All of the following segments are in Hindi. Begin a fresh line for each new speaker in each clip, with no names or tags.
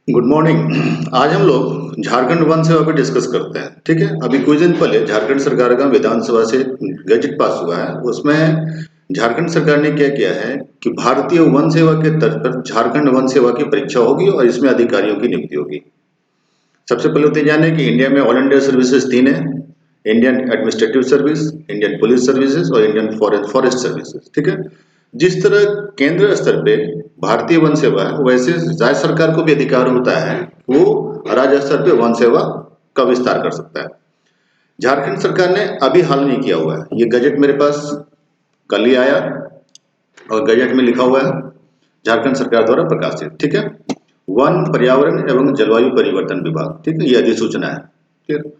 Good morning. आज हम लोग झारखंड वन सेवा पे डिस्कस करते हैं। ठीक है, अभी कुछ दिन पहले झारखंड सरकार का विधानसभा से गजट पास हुआ है। उसमें झारखंड सरकार ने क्या किया है कि भारतीय वन सेवा के तर्ज पर झारखंड वन सेवा की परीक्षा होगी और इसमें अधिकारियों की नियुक्ति होगी। सबसे पहले होते जाने कि इंडिया में ऑल इंडिया सर्विसेज तीन है: Indian administrative service, Indian police services और इंडियन फॉरेस्ट सर्विसेज। ठीक है, जिस तरह केंद्र स्तर पे भारतीय वन सेवा है, वैसे राज्य सरकार को भी अधिकार होता है वो राज्य स्तर पे वन सेवा का विस्तार कर सकता है। झारखंड सरकार ने अभी हाल नहीं किया हुआ है, ये गजट मेरे पास कल ही आया और गजट में लिखा हुआ है झारखंड सरकार द्वारा प्रकाशित। ठीक है, वन, पर्यावरण एवं जलवायु परिवर्तन विभाग। ठीक है, ये अधिसूचना है। ठीक है,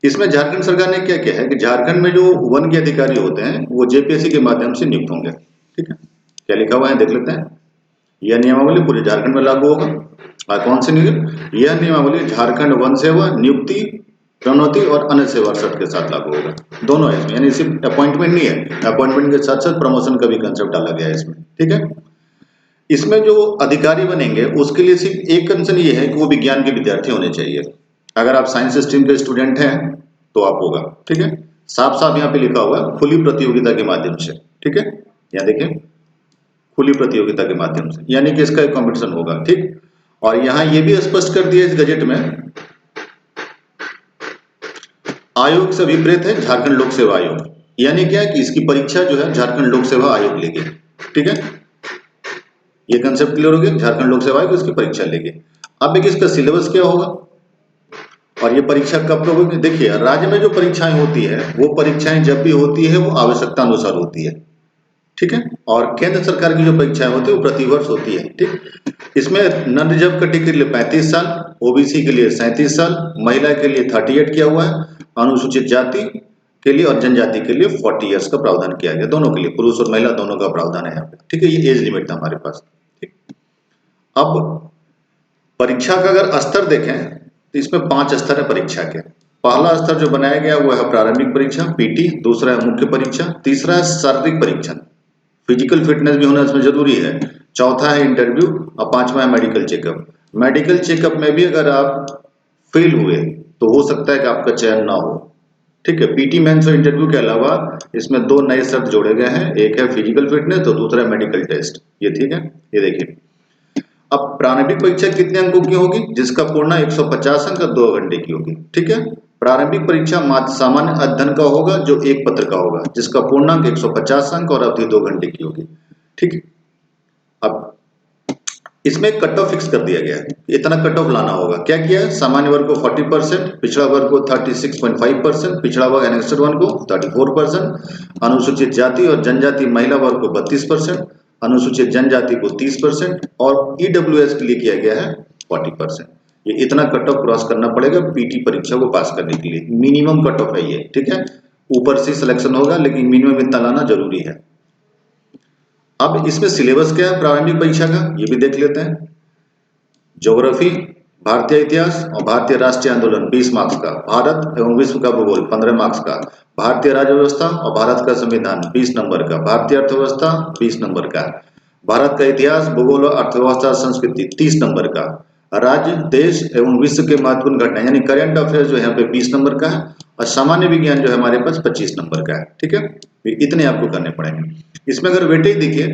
इसमें झारखंड सरकार ने क्या किया है कि झारखंड में जो वन के अधिकारी होते हैं वो जेपीएससी के माध्यम से नियुक्त होंगे। ठीक है, क्या लिखा हुआ है देख लेते हैं। यह नियमावली पूरे झारखंड में लागू होगा। कौन सी नियुक्ति? यह नियमावली झारखंड वन सेवा नियुक्ति, प्रोन्नति और अन्य सेवा शर्त के साथ लागू होगा। दोनों है इसमें, यानी सिर्फ अपॉइंटमेंट नहीं है, अपॉइंटमेंट के साथ साथ प्रमोशन का भी कंसेप्ट डाला गया है इसमें। ठीक है, इसमें जो अधिकारी बनेंगे उसके लिए सिर्फ एक कंडीशन ये है कि वो विज्ञान के विद्यार्थी होने चाहिए। अगर आप साइंस स्ट्रीम के स्टूडेंट हैं तो आप होगा। ठीक है, साफ साफ यहाँ पे लिखा हुआ है खुली प्रतियोगिता के माध्यम से। ठीक है, यहाँ देखें, खुली प्रतियोगिता के माध्यम से, यानी कि इसका एक कॉम्पिटिशन होगा। ठीक, और यहाँ ये भी स्पष्ट कर दिया इस गजट में, आयोग से अभिप्रेत है झारखंड लोक सेवा आयोग, यानी क्या है कि इसकी परीक्षा जो है झारखंड लोक सेवा आयोग लेगी। ठीक है, ये कंसेप्ट क्लियर हो गया, झारखंड लोक सेवा आयोग इसकी परीक्षा लेगी। अब एक इसका सिलेबस क्या होगा और ये परीक्षा कब होगी? देखिए, राज्य में जो परीक्षाएं होती है वो परीक्षाएं जब भी होती है वो आवश्यकता अनुसार होती है। ठीक है, और केंद्र सरकार की जो परीक्षाएं होती है वो प्रतिवर्ष होती है। ठीक, इसमें नन रिजर्व कैटेगरी के लिए 35 साल, ओबीसी के लिए 37 साल, महिला के लिए 38 किया हुआ है, अनुसूचित जाति के लिए और जनजाति के लिए 40 ईयर्स का प्रावधान किया गया। दोनों के लिए, पुरुष और महिला दोनों का प्रावधान है यहाँ पे। ठीक है, ये एज लिमिट था हमारे पास। ठीक, अब परीक्षा का अगर स्तर देखें तो इसमें 5 स्तर है परीक्षा के। पहला स्तर जो बनाया गया वो है प्रारंभिक परीक्षा पीटी, दूसरा है मुख्य परीक्षा, तीसरा है शारीरिक परीक्षण, फिजिकल फिटनेस भी होना इसमें जरूरी है, चौथा है इंटरव्यू और पांचवा है मेडिकल चेकअप। मेडिकल चेकअप में भी अगर आप फेल हुए तो हो सकता है कि आपका चयन ना हो। ठीक है, पीटी मेंस और इंटरव्यू के अलावा इसमें 2 नए शब्द जोड़े गए हैं, एक है फिजिकल फिटनेस तो दूसरा है मेडिकल टेस्ट। ये ठीक है, ये देखिए। अब प्रारंभिक परीक्षा कितने अंकों की होगी? जिसका पूर्णा 150 अंक 2 घंटे की होगी। ठीक है, प्रारंभिक परीक्षा मात्र सामान्य अध्ययन का होगा जो एक पत्र का होगा, जिसका पूर्णांक 150 अंक और अवधि 2 घंटे की होगी। ठीक है, अब इसमें कट ऑफ फिक्स कर दिया गया है, इतना कट ऑफ लाना होगा। क्या किया है? सामान्य वर्ग को 40%, पिछड़ा वर्ग को 36.5%, पिछड़ा वर्ग एनेक्स्ड 1 को 34%, अनुसूचित जाति और जनजाति महिला वर्ग को 32%, अनुसूचित जनजाति को 30% और ईडब्ल्यूएस के लिए किया गया है 40%। ये इतना कट ऑफ क्रॉस करना पड़ेगा पीटी परीक्षा को पास करने के लिए, मिनिमम कट ऑफ है ये। ठीक है, ऊपर से सिलेक्शन होगा लेकिन मिनिमम इतना लाना जरूरी है। अब इसमें सिलेबस क्या है प्रारंभिक परीक्षा का, ये भी देख लेते हैं। ज्योग्राफी, भारतीय इतिहास और भारतीय राष्ट्रीय आंदोलन 20 मार्क्स का, भारत एवं विश्व का भूगोल 15 मार्क्स का, भारतीय राज्य व्यवस्था और भारत का संविधान 20 नंबर का, भारतीय अर्थव्यवस्था 20 नंबर का, भारत का इतिहास, भूगोल और अर्थव्यवस्था संस्कृति 30 नंबर का, राज्य, देश एवं विश्व के महत्वपूर्ण घटना यानी करंट अफेयर जो यहाँ पे 20 नंबर का है, और सामान्य विज्ञान जो है हमारे पास 25 नंबर का है। ठीक है, इतने आपको करने पड़ेंगे। इसमें अगर वेटेज देखिए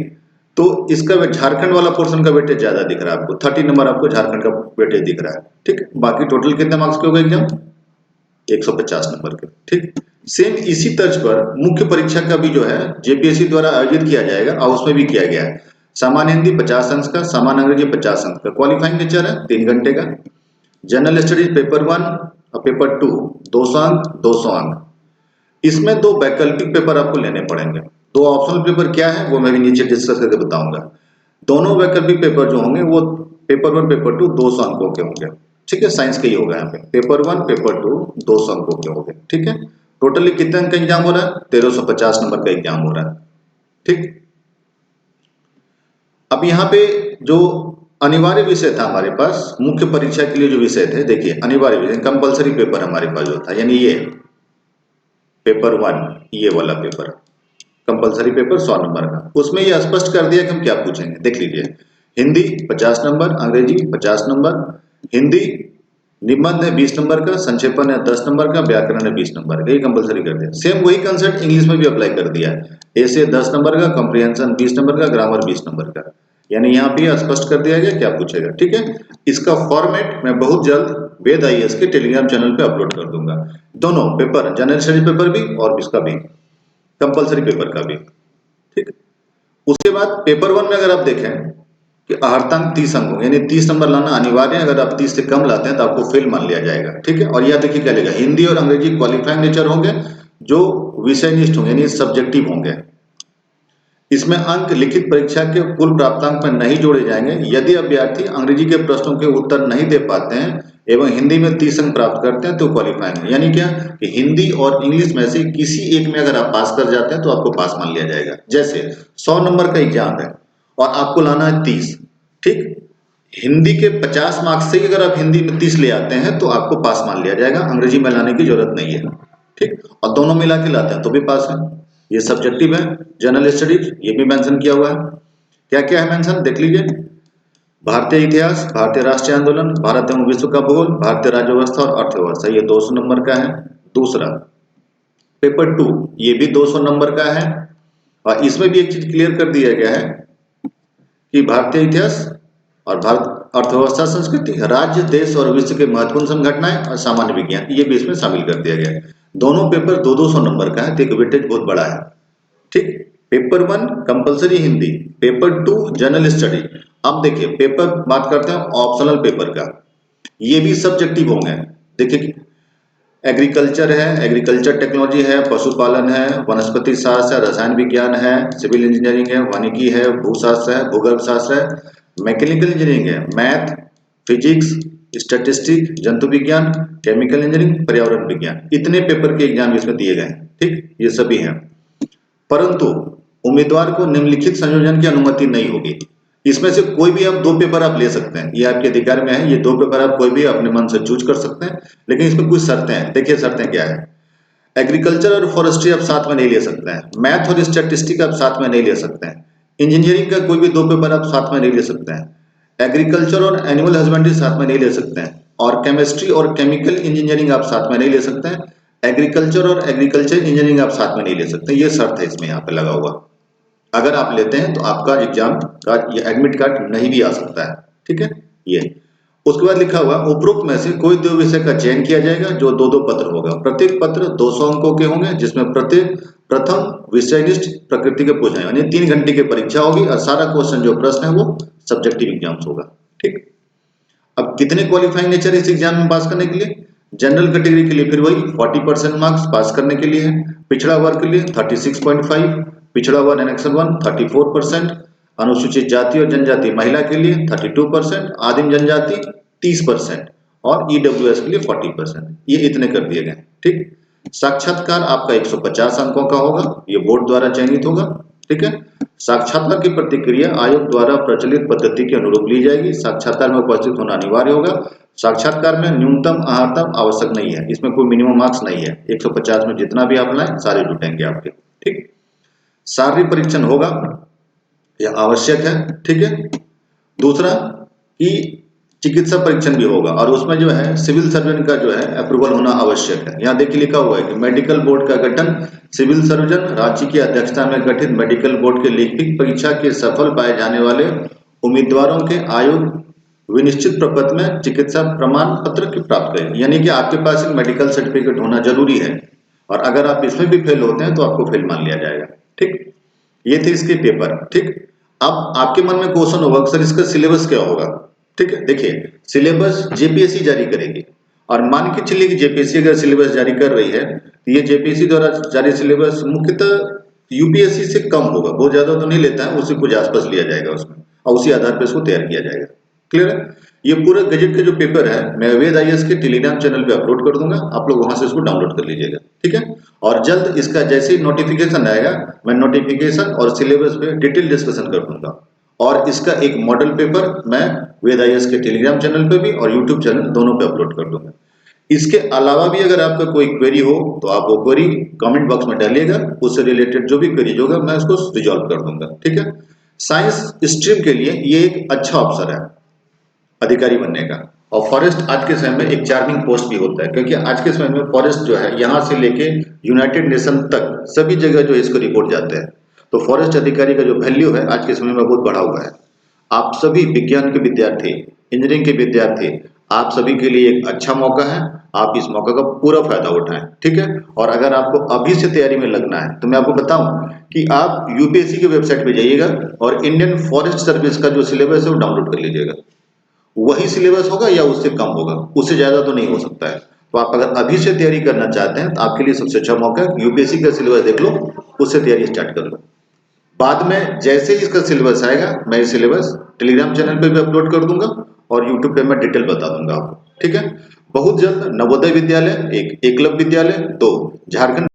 तो इसका झारखंड वाला पोर्शन का वेटेज ज्यादा दिख रहा है आपको, 30 नंबर आपको झारखंड का वेटेज दिख रहा है। ठीक, बाकी टोटल कितने मार्क्स के हो गए एग्जाम? 150 नंबर के। ठीक, सेम इसी तर्ज पर मुख्य परीक्षा का भी जो है जेपीएससी द्वारा आयोजित किया जाएगा और उसमें भी किया गया है। सामान्य हिंदी 50 अंक का, सामान्य अंग्रेजी 50 अंक का, क्वालिफाइंग नेचर है 3 घंटे का, जनरल स्टडीज पेपर 1 और पेपर 2 200 अंक 200 अंक। इसमें 2 वैकल्पिक पेपर आपको लेने पड़ेंगे। 2 ऑप्शनल पेपर क्या है वो मैं भी नीचे डिस्कस करके बताऊंगा। दोनों वैकल्पिक पेपर जो होंगे वो पेपर 1 पेपर 2 200 अंकों के होंगे। ठीक है, साइंस के ही होगा यहाँ पे, पेपर 1 पेपर 2 200 अंकों के होंगे। ठीक है, टोटली कितने अंक का एग्जाम हो रहा है? 1350 नंबर का एग्जाम हो रहा है। ठीक, अब यहाँ पे जो अनिवार्य विषय था हमारे पास मुख्य परीक्षा के लिए जो विषय थे, देखिए अनिवार्य विषय कंपलसरी पेपर हमारे पास जो था, यानी ये पेपर 1 ये वाला पेपर कंपलसरी पेपर 100 नंबर का, उसमें ये स्पष्ट कर दिया कि हम क्या पूछेंगे। देख लीजिए, हिंदी 50 नंबर, अंग्रेजी 50 नंबर, हिंदी निबंध है 20 नंबर का, संक्षेपण है 10 नंबर का, व्याकरण है 20 नंबर का, ये कंपलसरी कर दिया। सेम वही कंसेप्ट इंग्लिश में भी अप्लाई कर दिया है। ऐसे 10 नंबर का, कॉम्प्रिहेंशन 20 नंबर का, ग्रामर 20 नंबर का, यानी यहाँ पे स्पष्ट कर दिया गया क्या पूछेगा। ठीक है, इसका फॉर्मेट मैं बहुत जल्द वेद आईएएस के टेलीग्राम चैनल पे अपलोड कर दूंगा। दोनों पेपर, जनरल स्टडी पेपर भी और इसका भी, कंपलसरी पेपर का भी। ठीक, उसके बाद पेपर 1 में अगर आप देखें कि आहर्तांक 30 अंक होंगे, यानी 30 नंबर लाना अनिवार्य है। अगर आप 30 से कम लाते हैं तो आपको फेल मान लिया जाएगा। ठीक है, और यह देखिए क्या लेगा, हिंदी और अंग्रेजी क्वालिफाइंग नेचर होंगे, जो विषयनिष्ठ होंगे यानी सब्जेक्टिव होंगे। इसमें अंक लिखित परीक्षा के कुल प्राप्तांक में नहीं जोड़े जाएंगे यदि अभ्यर्थी अंग्रेजी के प्रश्नों के उत्तर नहीं दे पाते हैं एवं हिंदी में 30 अंक प्राप्त करते हैं तो क्वालिफाइंग। यानी क्या कि हिंदी और इंग्लिश में से किसी एक में अगर आप पास कर जाते हैं तो आपको पास मान लिया जाएगा। जैसे 100 नंबर का एग्जाम है और आपको लाना है 30। ठीक, हिंदी के 50 मार्क्स से ही अगर आप हिंदी में 30 ले आते हैं तो आपको पास मान लिया जाएगा, अंग्रेजी में लाने की जरूरत नहीं है। ठीक, और दोनों मिला के लाते हैं तो भी पास है। ये सब्जेक्टिव है। जनरल स्टडीज ये भी मेंशन किया हुआ है। क्या क्या है मेंशन देख लीजिए, भारतीय इतिहास, भारतीय राष्ट्रीय आंदोलन, भारत एवं विश्व का भूगोल, भारतीय राज्य व्यवस्था और अर्थव्यवस्था, ये 200 नंबर का है। दूसरा पेपर 2 ये भी 200 नंबर का है, और इसमें भी एक चीज क्लियर कर दिया गया है कि भारतीय इतिहास और भारत अर्थव्यवस्था, संस्कृति, राज्य, देश और विश्व के महत्वपूर्ण संघटनाएं और सामान्य विज्ञान, ये भी इसमें शामिल कर दिया गया है। दोनों पेपर 200 नंबर का है, तो एक वेटेज बहुत बड़ा है। ठीक, paper 1 compulsory Hindi, paper 2 general study. अब देखिए पेपर, बात करते हैं ऑप्शनल पेपर का, ये भी सब्जेक्टिव होंगे। देखिए एग्रीकल्चर है, एग्रीकल्चर टेक्नोलॉजी है, पशुपालन है, वनस्पति शास्त्र है, रसायन विज्ञान है, सिविल इंजीनियरिंग है, वानिकी है, भूशास्त्र है, भूगर्भ शास्त्र है, मैकेनिकल इंजीनियरिंग है, मैथ, फिजिक्स, स्टैटिस्टिक, जंतु विज्ञान, केमिकल इंजीनियरिंग, पर्यावरण विज्ञान, इतने पेपर के एग्जाम इसमें दिए गए हैं। ठीक, ये सभी हैं, परंतु उम्मीदवार को निम्नलिखित संयोजन की अनुमति नहीं होगी। इसमें से कोई भी आप 2 पेपर आप ले सकते हैं, ये आपके अधिकार में है। ये 2 पेपर आप कोई भी अपने मन से चूज कर सकते हैं, लेकिन इसमें कुछ शर्तें हैं। देखिए शर्तें क्या है, एग्रीकल्चर और फॉरेस्ट्री आप साथ में नहीं ले सकते हैं, मैथ और स्टैटिस्टिक आप साथ में नहीं ले सकते हैं, इंजीनियरिंग का कोई भी 2 पेपर आप साथ में नहीं ले सकते हैं, एग्रीकल्चर और एनिमल हस्बेंड्री साथ में नहीं ले सकते हैं, और केमिस्ट्री और केमिकल इंजीनियरिंग आप साथ में नहीं ले सकते हैं, एग्रीकल्चर और एग्रीकल्चर इंजीनियरिंग आप साथ में नहीं ले सकते। ये शर्त है इसमें यहाँ पे लगा हुआ। अगर आप लेते हैं तो आपका एग्जाम का ये एडमिट कार्ड नहीं भी आ सकता है। ठीक है, ये उसके बाद लिखा हुआ उपरोक्त में से कोई 2 विषय का चयन किया जाएगा जो 2-2 पत्र होगा। प्रत्येक पत्र 200 अंकों के होंगे, जिसमें प्रत्येक प्रथम विषयनिष्ठ प्रकृति के पूछे, यानी 3 घंटे की परीक्षा होगी और सारा क्वेश्चन जो प्रश्न है वो सब्जेक्टिव एग्जाम्स होगा। ठीक, अब कितने क्वालिफाइंग नेचर इस एग्जाम में पास करने के लिए, जनरल कैटेगरी के लिए फिर वही 40% मार्क्स पास करने के लिए है, पिछड़ा वर्ग के लिए 36.5, पिछड़ा वर्ग एनेक्शन 1 34%, अनुसूचित जाति और जनजाति महिला के लिए 32%, आदिम जनजाति 30% और ईडब्ल्यूएस के लिए 40%, ये इतने कर दिए गए। ठीक, साक्षात्कार आपका 150 अंकों का होगा, ये बोर्ड द्वारा चयनित होगा। ठीक है, साक्षात्कार की प्रतिक्रिया आयोग द्वारा प्रचलित पद्धति के अनुरूप ली जाएगी। साक्षात्कार में उपस्थित होना अनिवार्य होगा। साक्षात्कार में न्यूनतम आहर्तम आवश्यक नहीं है, इसमें कोई मिनिमम मार्क्स नहीं है। 150 में जितना भी आप लाएं सारे जुटेंगे आपके। ठीक, शारीरिक परीक्षण होगा, यह आवश्यक है। ठीक है, दूसरा कि चिकित्सा परीक्षण भी होगा, और उसमें जो है सिविल सर्जन का जो है अप्रूवल होना आवश्यक है। यहाँ देखिए लिखा हुआ है कि मेडिकल बोर्ड का गठन सिविल सर्जन राज्य की अध्यक्षता में गठित मेडिकल बोर्ड के लिखित परीक्षा के सफल पाए जाने वाले उम्मीदवारों के आयोग विनिश्चित प्रपत्र में चिकित्सा प्रमाण पत्र की प्राप्त करें। यानी कि आपके पास एक मेडिकल सर्टिफिकेट होना जरूरी है, और अगर आप इसमें भी फेल होते हैं तो आपको फेल मान लिया जाएगा। ठीक, ये थे इसके पेपर। ठीक, अब आपके मन में क्वेश्चन होगा सर इसका सिलेबस क्या होगा। ठीक है, देखिए सिलेबस जेपीएससी जारी करेगी, और मान के चलिए कि जेपीएससी अगर सिलेबस जारी कर रही है तो ये जेपीएससी द्वारा जारी सिलेबस मुख्यतः यूपीएससी से कम होगा, बहुत ज्यादा तो नहीं लेता है, उससे कुछ आसपास लिया जाएगा उसमें, और उसी आधार पर इसको तैयार किया जाएगा। क्लियर है, ये पूरा गजेट के जो पेपर है मैं वेद आईएएस के टेलीग्राम चैनल पे अपलोड कर दूंगा, आप लोग वहां से इसको डाउनलोड कर लीजिएगा। ठीक है, और जल्द इसका जैसे ही नोटिफिकेशन आएगा मैं नोटिफिकेशन और सिलेबस पे डिटेल डिस्कशन कर दूंगा, और इसका एक मॉडल पेपर मैं वेद आईएएस के टेलीग्राम चैनल पे भी और यूट्यूब चैनल दोनों पे अपलोड कर दूंगा। इसके अलावा भी अगर आपका कोई क्वेरी हो तो आप वो क्वेरी कमेंट बॉक्स में डालिएगा, उससे रिलेटेड जो भी क्वेरी होगा मैं उसको रिजॉल्व कर दूंगा। ठीक है, साइंस स्ट्रीम के लिए ये एक अच्छा अवसर है अधिकारी बनने का। और फॉरेस्ट आज के समय में एक चार्मिंग पोस्ट भी होता है, क्योंकि आज के समय में फॉरेस्ट जो है यहाँ से लेके यूनाइटेड नेशन तक सभी जगह जो है इसको रिपोर्ट जाते हैं। तो फॉरेस्ट अधिकारी का जो वैल्यू है आज के समय में बहुत बढ़ा हुआ है। आप सभी विज्ञान के विद्यार्थी, इंजीनियरिंग के विद्यार्थी, आप सभी के लिए एक अच्छा मौका है। आप इस मौका का पूरा फायदा उठाएं, ठीक है। और अगर आपको अभी से तैयारी में लगना है तो मैं आपको बताऊं कि आप यूपीएससी की वेबसाइट पे जाइएगा और इंडियन फॉरेस्ट सर्विस का जो सिलेबस है वो डाउनलोड कर लीजिएगा। वही सिलेबस होगा या उससे कम होगा, उससे ज्यादा तो नहीं हो सकता है। तो आप अगर अभी से तैयारी करना चाहते हैं तो आपके लिए सबसे अच्छा मौका है, यूपीएससी का सिलेबस देख लो, उससे तैयारी स्टार्ट कर लो। बाद में जैसे ही इसका सिलेबस आएगा मैं ये सिलेबस टेलीग्राम चैनल पे भी अपलोड कर दूंगा और यूट्यूब पे मैं डिटेल बता दूंगा आपको, ठीक है। बहुत जल्द नवोदय विद्यालय, एक एकलव्य विद्यालय, तो झारखंड